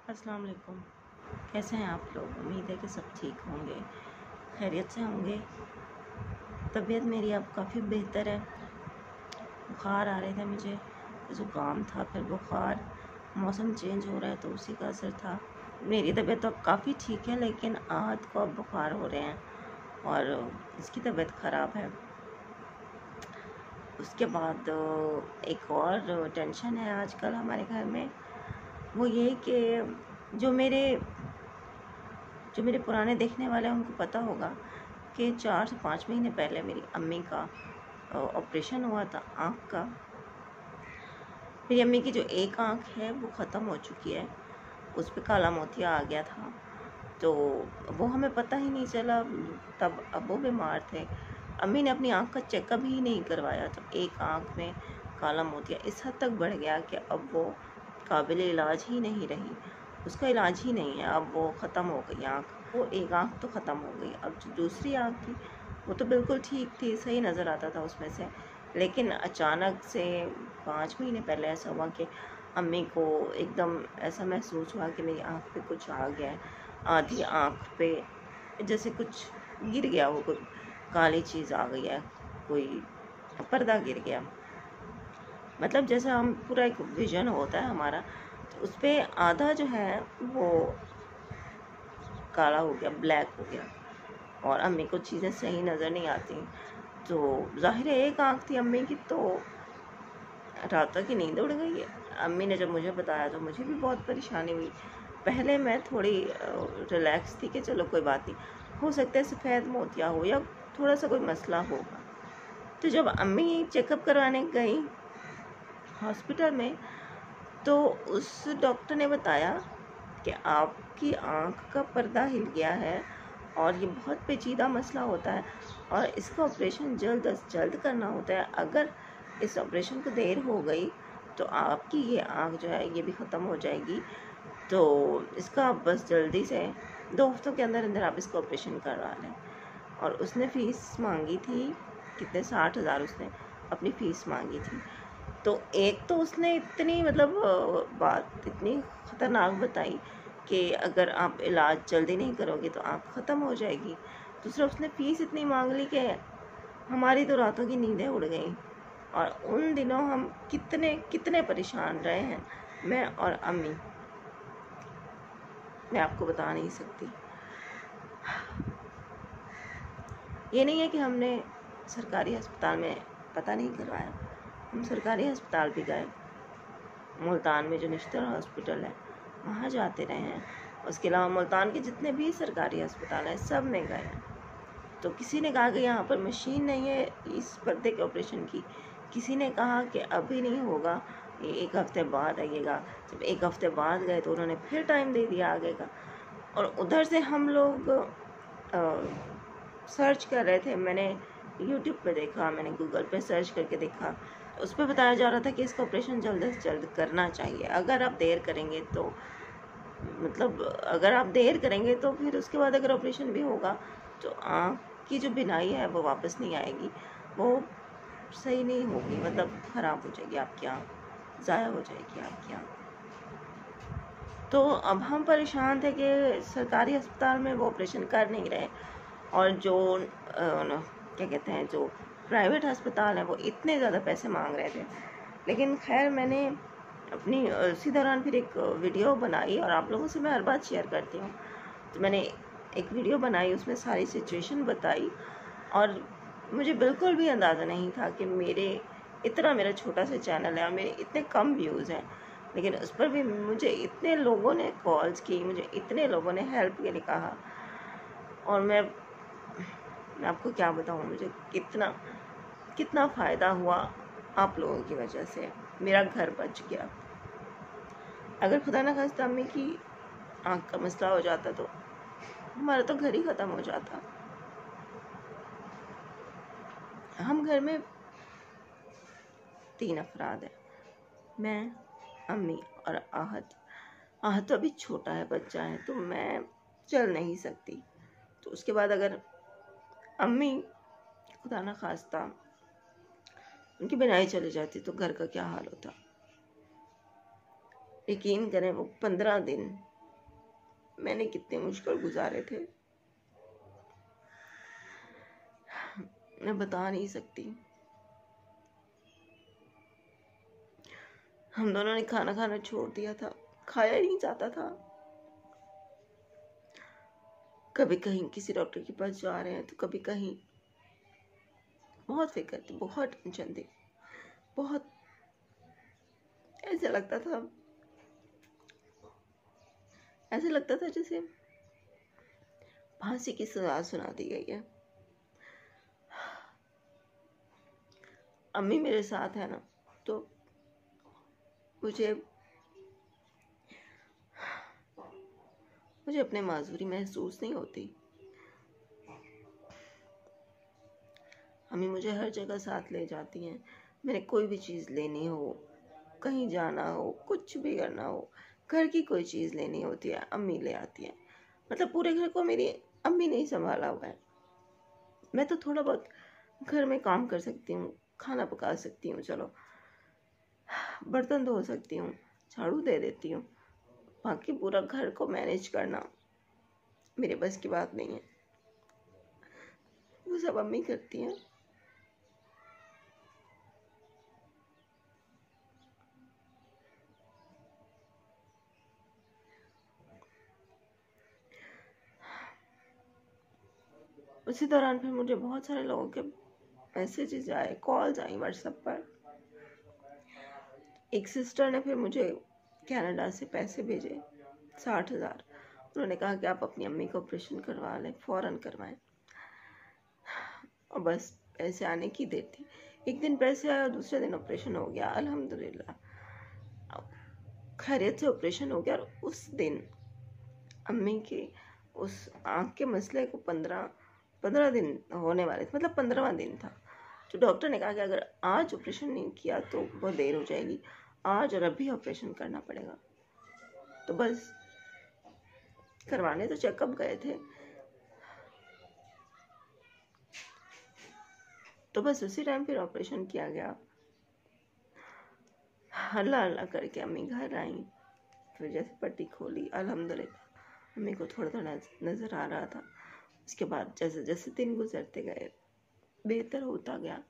अस्सलाम वालेकुम। कैसे हैं आप लोग? उम्मीद है कि सब ठीक होंगे, खैरियत से होंगे। तबीयत मेरी अब काफ़ी बेहतर है। बुखार आ रहे थे मुझे, ज़ुकाम था, फिर बुखार। मौसम चेंज हो रहा है तो उसी का असर था। मेरी तबीयत तो अब काफ़ी ठीक है, लेकिन आहत को अब बुखार हो रहे हैं और इसकी तबीयत ख़राब है। उसके बाद एक और टेंशन है आजकल हमारे घर में, वो ये कि जो मेरे पुराने देखने वाले हैं उनको पता होगा कि 4 से 5 महीने पहले मेरी अम्मी का ऑपरेशन हुआ था आँख का। मेरी अम्मी की जो एक आँख है वो ख़त्म हो चुकी है, उस पे काला मोतिया आ गया था, तो वो हमें पता ही नहीं चला। तब अब वो बीमार थे, अम्मी ने अपनी आँख का चेकअप ही नहीं करवाया, तो एक आँख में काला मोतिया इस हद तक बढ़ गया कि अब वो काबिल इलाज ही नहीं रही, उसका इलाज ही नहीं है। अब वो ख़त्म हो गई आँख, वो एक आँख तो ख़त्म हो गई। अब जो दूसरी आँख थी वो तो बिल्कुल ठीक थी, सही नज़र आता था उसमें से, लेकिन अचानक से 5 महीने पहले ऐसा हुआ कि अम्मी को एकदम ऐसा महसूस हुआ कि मेरी आँख पे कुछ आ गया है। आधी आँख पे जैसे कुछ गिर गया हो, कोई काली चीज़ आ गई है, कोई पर्दा गिर गया। मतलब जैसे हम पूरा एक विज़न होता है हमारा, तो उस पे आधा जो है वो काला हो गया, ब्लैक हो गया, और अम्मी को चीज़ें सही नज़र नहीं आती। तो ज़ाहिर है एक आँख थी अम्मी की, तो रात तक की नींद उड़ गई है। अम्मी ने जब मुझे बताया तो मुझे भी बहुत परेशानी हुई। पहले मैं थोड़ी रिलैक्स थी कि चलो कोई बात नहीं, हो सकता है सफ़ेद मोतिया हो या थोड़ा सा कोई मसला होगा। तो जब अम्मी चेकअप करवाने गई हॉस्पिटल में, तो उस डॉक्टर ने बताया कि आपकी आँख का पर्दा हिल गया है और ये बहुत पेचीदा मसला होता है और इसका ऑपरेशन जल्द अज जल्द करना होता है। अगर इस ऑपरेशन को देर हो गई तो आपकी ये आँख जो है ये भी ख़त्म हो जाएगी। तो इसका आप बस जल्दी से 2 हफ्तों के अंदर अंदर आप इसका ऑपरेशन करवा लें। और उसने फ़ीस मांगी थी कितने, 60,000 उसने अपनी फ़ीस मांगी थी। तो एक तो उसने इतनी मतलब बात इतनी ख़तरनाक बताई कि अगर आप इलाज जल्दी नहीं करोगे तो आँख ख़त्म हो जाएगी। दूसरा उसने फ़ीस इतनी मांग ली कि हमारी तो रातों की नींदें उड़ गई, और उन दिनों हम कितने कितने परेशान रहे हैं, मैं और अम्मी, मैं आपको बता नहीं सकती। ये नहीं है कि हमने सरकारी अस्पताल में पता नहीं करवाया, हम सरकारी अस्पताल भी गए। मुल्तान में जो निश्तर हॉस्पिटल है वहाँ जाते रहे हैं, उसके अलावा मुल्तान के जितने भी सरकारी अस्पताल हैं सब में गए हैं। तो किसी ने कहा कि यहाँ पर मशीन नहीं है इस पर्दे के ऑपरेशन की, किसी ने कहा कि अभी नहीं होगा, ये 1 हफ्ते बाद आइएगा। जब 1 हफ्ते बाद गए तो उन्होंने फिर टाइम दे दिया आगे का, और उधर से हम लोग सर्च कर रहे थे। मैंने यूट्यूब पे देखा, मैंने गूगल पे सर्च करके देखा, उस पर बताया जा रहा था कि इसका ऑपरेशन जल्द से जल्द करना चाहिए। अगर आप देर करेंगे तो मतलब अगर आप देर करेंगे तो फिर उसके बाद अगर ऑपरेशन भी होगा तो आँख की जो बिनाई है वो वापस नहीं आएगी, वो सही नहीं होगी, मतलब ख़राब हो जाएगी आपकी आँख, ज़ाया हो जाएगी आपकी आँख। तो अब हम परेशान थे कि सरकारी अस्पताल में वो ऑपरेशन कर नहीं रहे, और जो क्या कहते हैं, जो प्राइवेट अस्पताल है वो इतने ज़्यादा पैसे मांग रहे थे। लेकिन खैर मैंने अपनी इसी दौरान फिर एक वीडियो बनाई, और आप लोगों से मैं हर बात शेयर करती हूँ। तो मैंने एक वीडियो बनाई, उसमें सारी सिचुएशन बताई, और मुझे बिल्कुल भी अंदाज़ा नहीं था कि मेरा छोटा सा चैनल है और मेरे इतने कम व्यूज़ हैं, लेकिन उस पर भी मुझे इतने लोगों ने कॉल्स की, मुझे इतने लोगों ने हेल्प के लिए कहा, और मैं आपको क्या बताऊँ मुझे कितना कितना फ़ायदा हुआ आप लोगों की वजह से। मेरा घर बच गया। अगर खुदा न खास्ता अम्मी की आँख का मसला हो जाता तो हमारा तो घर ही ख़त्म हो जाता। हम घर में 3 अफराद हैं, मैं, अम्मी और आहत। आहत तो अभी छोटा है, बच्चा है, तो मैं चल नहीं सकती। तो उसके बाद अगर अम्मी खुदा न खास्ता उनकी बिनाई चली जाती तो घर का क्या हाल होता। यकीन करें वो 15 दिन मैंने कितने मुश्किल गुजारे थे, मैं बता नहीं सकती। हम दोनों ने खाना खाना छोड़ दिया था, खाया ही नहीं जाता था। कभी कहीं किसी डॉक्टर के पास जा रहे हैं तो कभी कहीं। बहुत फिक्र थी, बहुत टेंशन थी, बहुत ऐसा लगता था, ऐसा लगता था जैसे फांसी की सजा सुना दी गई है। अम्मी मेरे साथ है ना, तो मुझे अपने माजूरी महसूस नहीं होती। अम्मी मुझे हर जगह साथ ले जाती हैं। मैंने कोई भी चीज़ लेनी हो, कहीं जाना हो, कुछ भी करना हो, घर की कोई चीज़ लेनी होती है, अम्मी ले आती है। मतलब पूरे घर को मेरी अम्मी ने ही संभाला हुआ है। मैं तो थोड़ा बहुत घर में काम कर सकती हूँ, खाना पका सकती हूँ, चलो बर्तन धो सकती हूँ, झाड़ू दे देती हूँ। बाकी पूरा घर को मैनेज करना मेरे बस की बात नहीं है, वो सब अम्मी करती हैं। उसी दौरान फिर मुझे बहुत सारे लोगों के मैसेजेस आए, कॉल्स आई व्हाट्सएप पर। एक सिस्टर ने फिर मुझे कनाडा से पैसे भेजे 60,000। उन्होंने कहा कि आप अपनी अम्मी का ऑपरेशन करवा लें, फ़ौरन करवाएं। और बस पैसे आने की देर थी। एक दिन पैसे आए और दूसरे दिन ऑपरेशन हो गया, अल्हम्दुलिल्लाह खैरियत से ऑपरेशन हो गया। और उस दिन अम्मी के उस आँख के मसले को 15 दिन होने वाले थे, मतलब 15वां दिन था। तो डॉक्टर ने कहा कि अगर आज ऑपरेशन नहीं किया तो बहुत देर हो जाएगी, आज और अभी ऑपरेशन करना पड़ेगा। तो बस करवाने तो चेकअप गए थे, तो बस उसी टाइम फिर ऑपरेशन किया गया। अल्लाह अल्लाह करके अम्मी घर आई। फिर जैसे पट्टी खोली, अल्हम्दुलिल्लाह अम्मी को थोड़ा थोड़ा नज़र आ रहा था। उसके बाद जैसे जैसे दिन गुजरते गए बेहतर होता गया।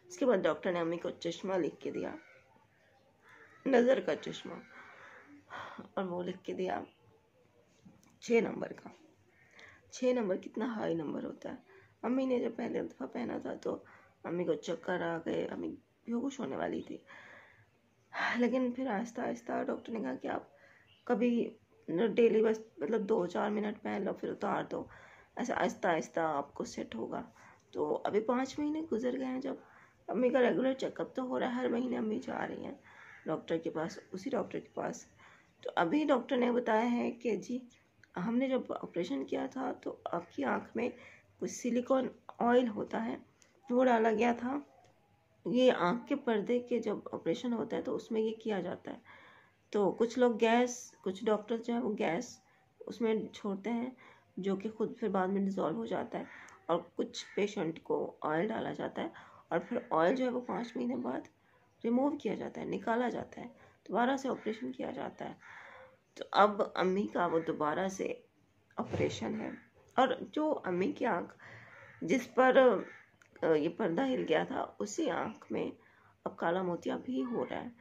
उसके बाद डॉक्टर ने अम्मी को चश्मा लिख के दिया, नज़र का चश्मा, और वो लिख के दिया 6 नंबर का। 6 नंबर कितना हाई नंबर होता है। अम्मी ने जब पहले दफ़ा पहना था तो अम्मी को चक्कर आ गए, अम्मी बेहोश होने वाली थी। लेकिन फिर आहिस्ता आहिस्ता डॉक्टर ने कहा कि आप कभी डेली बस मतलब 2-4 मिनट पहन लो, फिर उतार दो, ऐसा आहिस्ता आहिस्ता आपको सेट होगा। तो अभी 5 महीने गुजर गए हैं जब अम्मी का रेगुलर चेकअप तो हो रहा है, हर महीने अम्मी जा रही हैं डॉक्टर के पास, उसी डॉक्टर के पास। तो अभी डॉक्टर ने बताया है कि जी हमने जब ऑपरेशन किया था तो आपकी आँख में कुछ सिलिकॉन ऑयल होता है, वो डाला गया था। ये आँख के पर्दे के जब ऑपरेशन होता है तो उसमें ये किया जाता है। तो कुछ लोग गैस, कुछ डॉक्टर जो है वो गैस उसमें छोड़ते हैं, जो कि खुद फिर बाद में डिज़ोल्व हो जाता है। और कुछ पेशेंट को ऑयल डाला जाता है और फिर ऑयल जो है वो 5 महीने बाद रिमूव किया जाता है, निकाला जाता है, दोबारा से ऑपरेशन किया जाता है। तो अब अम्मी का वो दोबारा से ऑपरेशन है। और जो अम्मी की आँख जिस पर ये पर्दा हिल गया था, उसी आँख में अब काला मोतिया भी हो रहा है।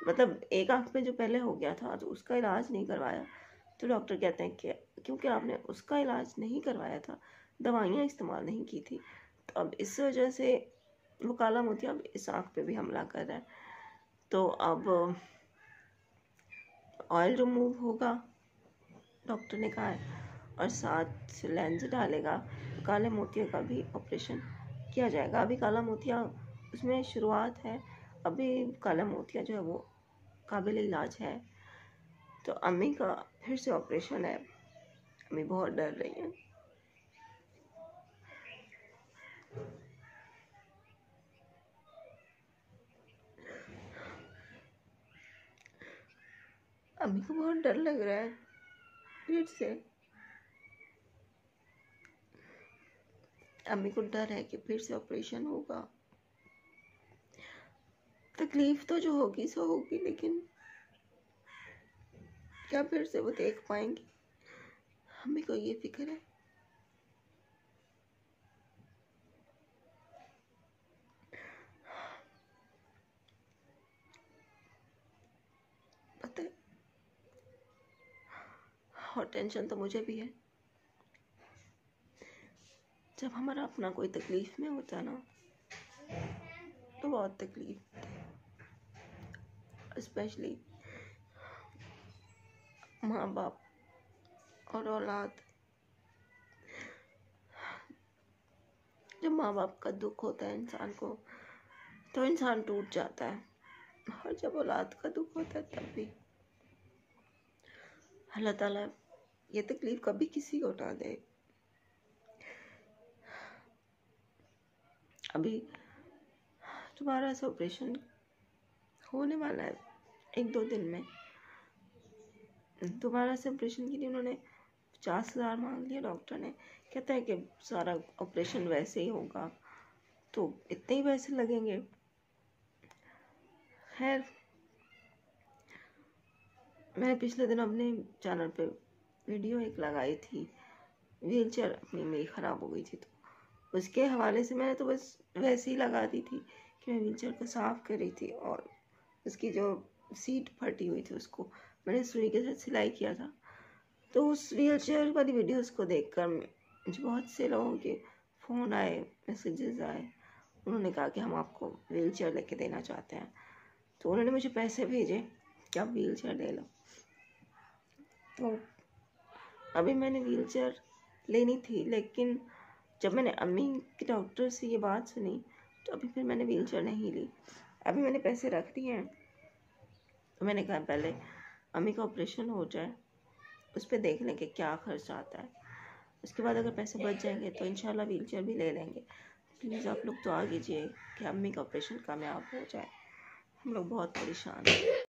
मतलब एक आँख में जो पहले हो गया था तो उसका इलाज नहीं करवाया, तो डॉक्टर कहते हैं कि क्योंकि आपने उसका इलाज नहीं करवाया था, दवाइयाँ इस्तेमाल नहीं की थी, तो अब इस वजह से वो काला मोतिया अब इस आँख पे भी हमला कर रहा है। तो अब ऑयल रिमूव होगा डॉक्टर ने कहा है, और साथ लेंस डालेगा, तो काले मोतिया का भी ऑपरेशन किया जाएगा। अभी काला मोतिया उसमें शुरुआत है, अभी काला मोतिया जो है वो काबिल इलाज है। तो अम्मी का फिर से ऑपरेशन है, अम्मी बहुत डर रही है। अम्मी को बहुत डर लग रहा है फिर से। अम्मी को डर है कि फिर से ऑपरेशन होगा। तकलीफ तो जो होगी सो होगी, लेकिन क्या फिर से वो देख पाएंगी? अम्मी को ये फिक्र है पता है, और टेंशन तो मुझे भी है। जब हमारा अपना कोई तकलीफ में होता ना तो बहुत तकलीफ होती, स्पेशली माँ बाप और औलाद। जब माँ बाप का दुख होता है इंसान को तो इंसान टूट जाता है, और जब औलाद का दुख होता है तब भी। अल्लाह ताला ये तकलीफ कभी किसी को ना दे। अभी दोबारा से ऑपरेशन होने वाला है 1-2 दिन में। दोबारा से ऑपरेशन के लिए उन्होंने 50,000 मांग लिया डॉक्टर ने। कहता है कि सारा ऑपरेशन वैसे ही होगा तो इतने ही पैसे लगेंगे। खैर, मैंने पिछले दिन अपने चैनल पे वीडियो एक लगाई थी, व्हीलचेयर अपनी मेरी ख़राब हो गई थी तो उसके हवाले से मैंने तो बस वैसे ही लगा दी थी कि मैं व्हीलचेयर को साफ़ कर रही थी और उसकी जो सीट फटी हुई थी उसको मैंने सुई के साथ सिलाई किया था। तो उस व्हीलचेयर वाली वीडियोस को देखकर मुझे बहुत से लोगों के फ़ोन आए, मैसेजेस आए। उन्होंने कहा कि हम आपको व्हीलचेयर लेके देना चाहते हैं। तो उन्होंने मुझे पैसे भेजे कि आप व्हीलचेयर ले लो। तो अभी मैंने व्हीलचेयर लेनी थी, लेकिन जब मैंने अम्मी के डॉक्टर से ये बात सुनी तो अभी फिर मैंने व्हीलचेयर नहीं ली। अभी मैंने पैसे रख दिए हैं। तो मैंने कहा पहले अम्मी का ऑपरेशन हो जाए, उस पर देख लेंगे क्या खर्च आता है। उसके बाद अगर पैसे बच जाएंगे तो इंशाल्लाह व्हीलचेयर भी ले लेंगे। प्लीज़ आप लोग दुआ कीजिए कि अम्मी का ऑपरेशन कामयाब हो जाए। हम लोग बहुत परेशान हैं।